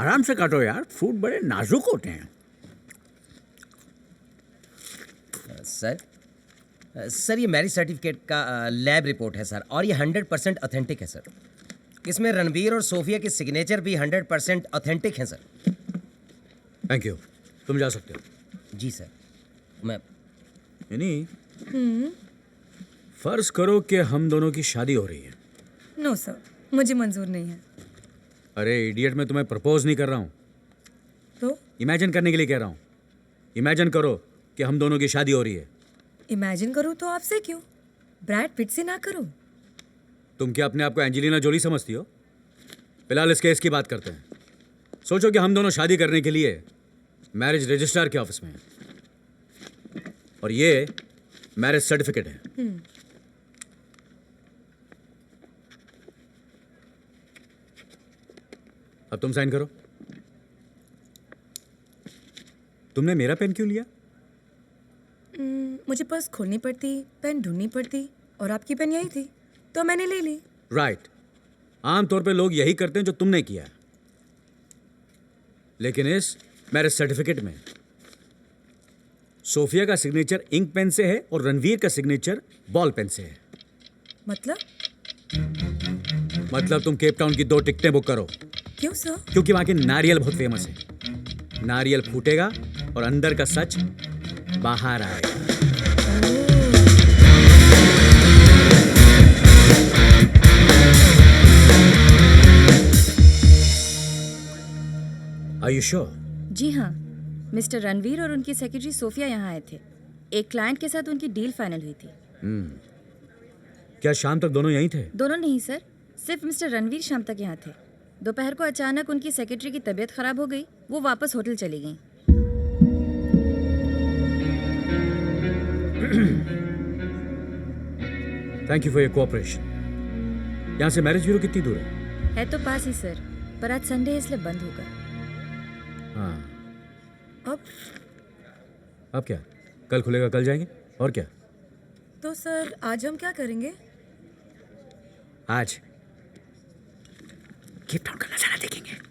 आराम से काटो यार, फ्रूट बड़े नाजुक होते हैं। सर ये मैरिज सर्टिफिकेट का लैब रिपोर्ट है सर, और ये 100% ऑथेंटिक है सर। इसमें रणवीर और सोफिया के सिग्नेचर भी 100% ऑथेंटिक हैं सर। थैंक यू, तुम जा सकते हो। जी सर। मैं यानी फर्ज करो कि हम दोनों की शादी हो रही है। नो सर, मुझे मंजूर नहीं है। अरे इडियट, मैं तुम्हें प्रपोज नहीं कर रहा हूँ, तो इमेजिन करने के लिए कह रहा हूँ। इमेजिन करो कि हम दोनों की शादी हो रही है। इमेजिन करूँ तो आपसे क्यों, ब्रैड पिट से ना करूँ? तुम क्या अपने आप को एंजेलिना जोली समझती हो? फिलहाल इस केस की बात करते हैं। सोचो कि हम दोनों शादी करने के लिए मैरिज रजिस्ट्रार के ऑफिस में हैं और ये मैरिज सर्टिफिकेट है। अब तुम साइन करो। तुमने मेरा पेन क्यों लिया? मुझे पर्स खोलनी पड़ती, पेन ढूंढनी पड़ती, और आपकी पेन यही थी तो मैंने ले ली। राइट। आमतौर पे लोग यही करते हैं जो तुमने किया, लेकिन इस मैरिज सर्टिफिकेट में सोफिया का सिग्नेचर इंक पेन से है और रणवीर का सिग्नेचर बॉल पेन से है। मतलब तुम केप टाउन की 2 टिकटें बुक करो। क्यों सर? क्योंकि वहां के नारियल बहुत फेमस है। नारियल फूटेगा और अंदर का सच बाहर आएगा। Are you sure? जी हाँ, मिस्टर रणवीर और उनकी सेक्रेटरी सोफिया यहाँ आए थे। एक क्लाइंट के साथ उनकी डील फाइनल हुई थी। क्या शाम तक दोनों यहीं थे? दोनों नहीं सर, सिर्फ मिस्टर रणवीर शाम तक यहाँ थे। दोपहर को अचानक उनकी सेक्रेटरी की तबीयत खराब हो गई, वो वापस होटल चली गई। Thank you for your cooperation. यहाँ से मैरिज ब्यूरो कितनी दूर है? तो पास ही सर, पर आज संडे है इसलिए बंद होगा। हाँ। अब क्या? कल खुलेगा, कल जाएंगे। और क्या? तो सर आज हम क्या करेंगे? आज केप टाउन का नजारा देखेंगे।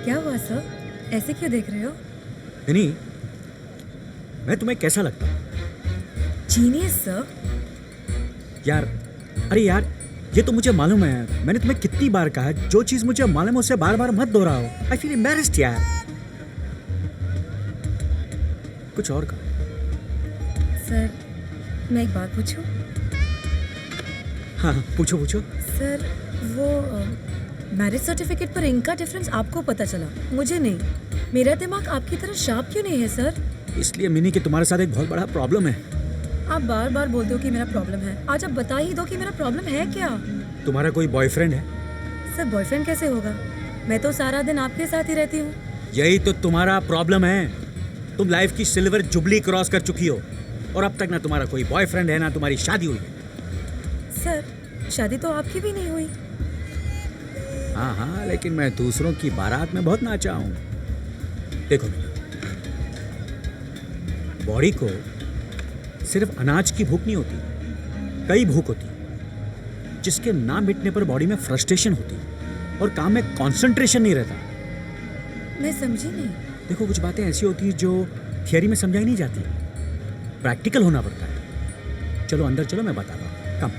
क्या हुआ सर, ऐसे क्यों देख रहे हो? नहीं, मैं तुम्हें कैसा लगता हूँ? Genius sir. यार, अरे यार, ये तो मुझे मालूम है। मैंने तुम्हें कितनी बार कहा है, जो चीज मुझे मालूम है उसे बार बार मत दोहराओ। आई फील एम्बैरेस्ड यार। कुछ और कहो। सर मैं एक बात पूछूं? हाँ पूछो पूछो। सर वो मैरिज सर्टिफिकेट पर इंक का डिफरेंस आपको पता चला, मुझे नहीं। मेरा दिमाग आपकी तरह शार्प क्यों नहीं है सर? इसलिए मिनी कि तुम्हारे साथ एक बहुत बड़ा प्रॉब्लम है। आप बार बार बोलते हो कि मेरा प्रॉब्लम है, आज आप बता ही दो कि मेरा प्रॉब्लम है क्या। तुम्हारा कोई बॉयफ्रेंड है? सर बॉयफ्रेंड कैसे होगा, मैं तो सारा दिन आपके साथ ही रहती हूँ। यही तो तुम्हारा प्रॉब्लम है। तुम लाइफ की सिल्वर जुबली क्रॉस कर चुकी हो और अब तक ना तुम्हारा कोई बॉयफ्रेंड है ना तुम्हारी शादी हुई है। सर शादी तो आपकी भी नहीं हुई। हाँ हाँ, लेकिन मैं दूसरों की बारात में बहुत नाचा हूँ। देखो, बॉडी को सिर्फ अनाज की भूख नहीं होती, कई भूख होती, जिसके ना मिटने पर बॉडी में फ्रस्ट्रेशन होती और काम में कंसंट्रेशन नहीं रहता। मैं समझी नहीं। देखो, कुछ बातें ऐसी होती हैं जो थियरी में समझाई नहीं जाती, प्रैक्टिकल होना पड़ता है। चलो अंदर चलो, मैं बताता हूँ। कम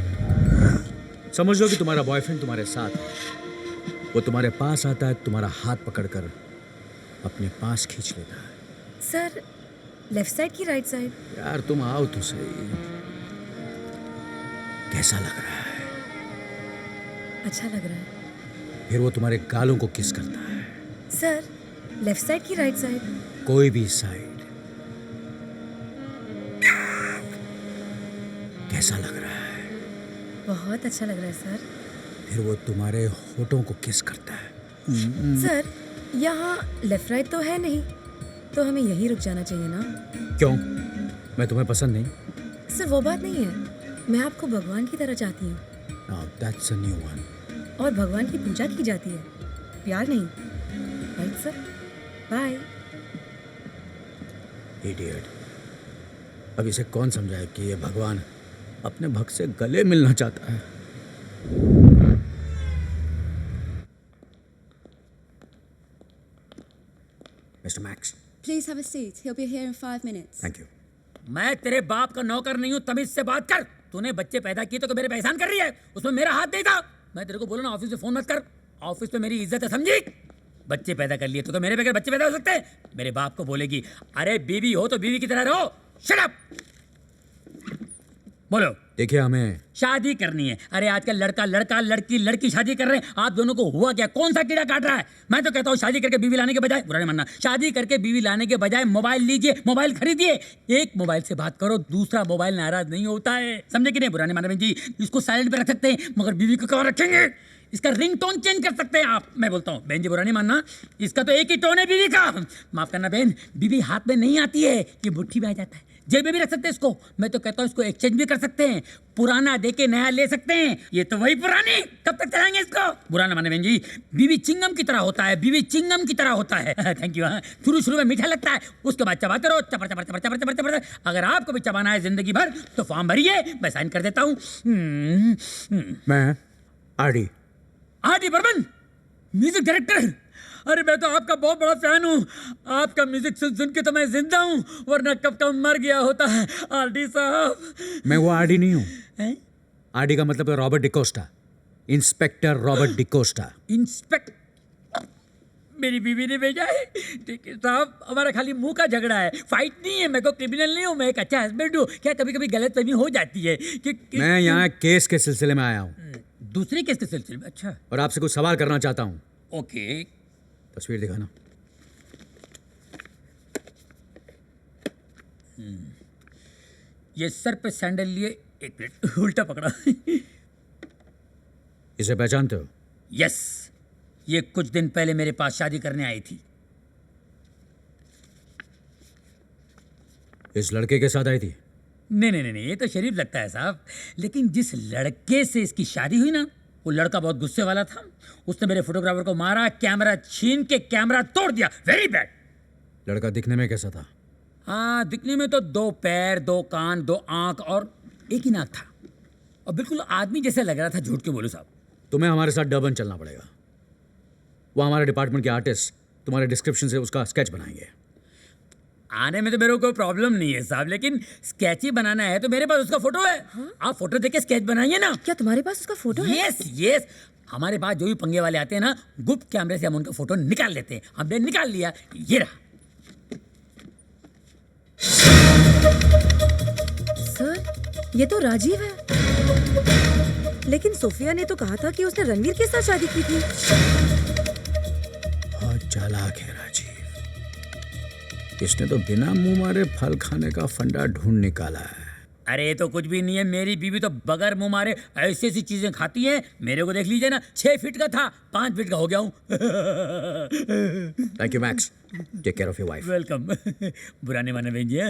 समझ लो कि तुम्हारा बॉयफ्रेंड तुम्हारे साथ है। वो तुम्हारे पास आता है, तुम्हारा हाथ पकड़कर अपने पास खींच लेता है। सर लेफ्ट साइड की राइट साइड? यार तुम आओ तो सही। कैसा लग रहा है? अच्छा लग रहा है। फिर वो तुम्हारे गालों को किस करता है। सर लेफ्ट साइड की राइट साइड? कोई भी साइड। कैसा लग रहा है? बहुत अच्छा लग रहा है सर। फिर वो तुम्हारे होठों को किस करता है। सर यहाँ लेफ्ट राइट तो है नहीं, तो हमें यहीं रुक जाना चाहिए ना? क्यों? मैं तुम्हें पसंद नहीं? सर वो बात नहीं है, मैं आपको भगवान की तरह चाहती हूँ now that's a new one. और भगवान की पूजा की जाती है, प्यार नहीं। Right sir? बाय। इडियट। अब इसे कौन समझाए कि ये भगवान अपने भक्त से गले मिलना चाहता है। Mister max, Please have a seat. He'll be here in 5 minutes. Thank you. मैं तेरे बाप का नौकर नहीं हूँ, तमीज से बात कर। तूने बच्चे पैदा किए तो मेरे पे एहसान कर रही है, उसमें मेरा हाथ नहीं था। मैं तेरे को बोला ना ऑफिस में फोन मत कर, ऑफिस पे मेरी इज्जत है, समझी? बच्चे पैदा कर लिए तो मेरे बगैर बच्चे पैदा हो सकते हैं? मेरे बाप को बोलेगी अरे बीवी हो तो बीवी की तरह रहो। Shut up. बोलो। देखिए, हमें शादी करनी है। अरे आजकल लड़का लड़का लड़की लड़की शादी कर रहे हैं, आप दोनों को हुआ क्या? कौन सा कीड़ा काट रहा है? मैं तो कहता हूँ शादी करके बीवी लाने के बजाय, बुरा नहीं मानना, शादी करके बीवी लाने के बजाय मोबाइल लीजिए, मोबाइल खरीदिए। एक मोबाइल से बात करो, दूसरा मोबाइल नाराज नहीं होता है, समझे कि नहीं? बुरा नहीं मानना बहन जी, इसको साइलेंट पे रख सकते हैं मगर बीवी को कहाँ रखेंगे? इसका रिंग टोन चेंज कर सकते हैं आप। मैं बोलता हूँ बहन जी, बुरा नहीं मानना, इसका तो एक ही टोन है बीवी का। माफ करना बहन, बीवी हाथ में नहीं आती है, ये मुट्ठी में आ जाता है। जेब में भी रख सकते हैं इसको। मैं तो कहता हूँ इसको एक्सचेंज भी कर सकते हैं, पुराना दे के नया ले सकते हैं। ये तो वही पुरानी, कब तक चलाएंगे इसको? बुरा ना माने बहन जी, बीवी चिंगम की तरह होता है, बीवी चिंगम की तरह होता है। Thank you. हाँ, शुरू में मीठा लगता है, उसके बाद चबाते रहो, चपर चपर चपर चपर चपर चपर। अगर आपको भी चबाना है जिंदगी भर तो फॉर्म भरिए, मैं साइन कर देता हूँ। मैं आरडी बर्मन, म्यूजिक डायरेक्टर। अरे मैं तो आपका बहुत बड़ा फैन हूँ, आपका म्यूजिक सुन सुन के तो मैं जिंदा हूँ, वरना कब कब मर गया होता है। आरडी साहब। मैं वो आरडी नहीं हूँ। हैं? आरडी का मतलब है Robert D'Costa, inspector Robert D'Costa. Inspector मेरी बीवी ने भेजा है। ठीक है साहब, हमारा खाली मुंह का झगड़ा है, फाइट नहीं है। मैं को क्रिमिनल नहीं हूँ, मैं एक अच्छा हस्बैंड हूँ। क्या कभी कभी गलतफहमी हो जाती है कि मैं यहाँ केस के सिलसिले में आया हूँ दूसरे केस के सिलसिले में? अच्छा और आपसे कुछ सवाल करना चाहता हूँ। ओके। तस्वीर दिखाना। ये सर पे सैंडल लिए, एक मिनट उल्टा पकड़ा। इसे पहचानते हो? यस, ये कुछ दिन पहले मेरे पास शादी करने आई थी। इस लड़के के साथ आई थी? नहीं, ये तो शरीफ लगता है साहब, लेकिन जिस लड़के से इसकी शादी हुई ना, वो लड़का बहुत गुस्से वाला था। उसने मेरे फोटोग्राफर को मारा, कैमरा छीन के कैमरा तोड़ दिया। Very bad. लड़का दिखने में कैसा था? हाँ, दिखने में तो 2 पैर 2 कान 2 आंख और एक ही नाक था, और बिल्कुल आदमी जैसे लग रहा था। झूठ क्यों बोलूं साहब? तुम्हें हमारे साथ डर्बन चलना पड़ेगा। वो हमारे डिपार्टमेंट के आर्टिस्ट तुम्हारे डिस्क्रिप्शन से उसका स्केच बनाएंगे। आने में तो मेरे को कोई प्रॉब्लम नहीं है साहब, लेकिन स्केच ही बनाना है तो मेरे पास उसका फोटो है। आप फोटो देख के स्केच बनाइए ना। क्या तुम्हारे पास उसका फोटो है? यस, हमारे पास जो भी पंगे वाले आते हैं ना, गुप्त कैमरे से हम उनका फोटो निकाल लेते हैं। हमने निकाल लिया, ये रहा। सर, ये तो राजीव है। लेकिन सोफिया ने तो कहा था कि उसने रणवीर के साथ शादी की थी। बहुत चालाक है राजीव। इसने तो बिना मुंह मारे फल खाने का फंडा ढूंढ निकाला है। अरे तो कुछ भी नहीं है, मेरी बीवी तो बगैर मुंह मारे ऐसी ऐसी चीजें खाती है। मेरे को देख लीजिए ना, 6 फीट का था, 5 फीट का हो गया हूँ। Thank you Max, take care of your wife. Welcome. बुरा नहीं माने भैया।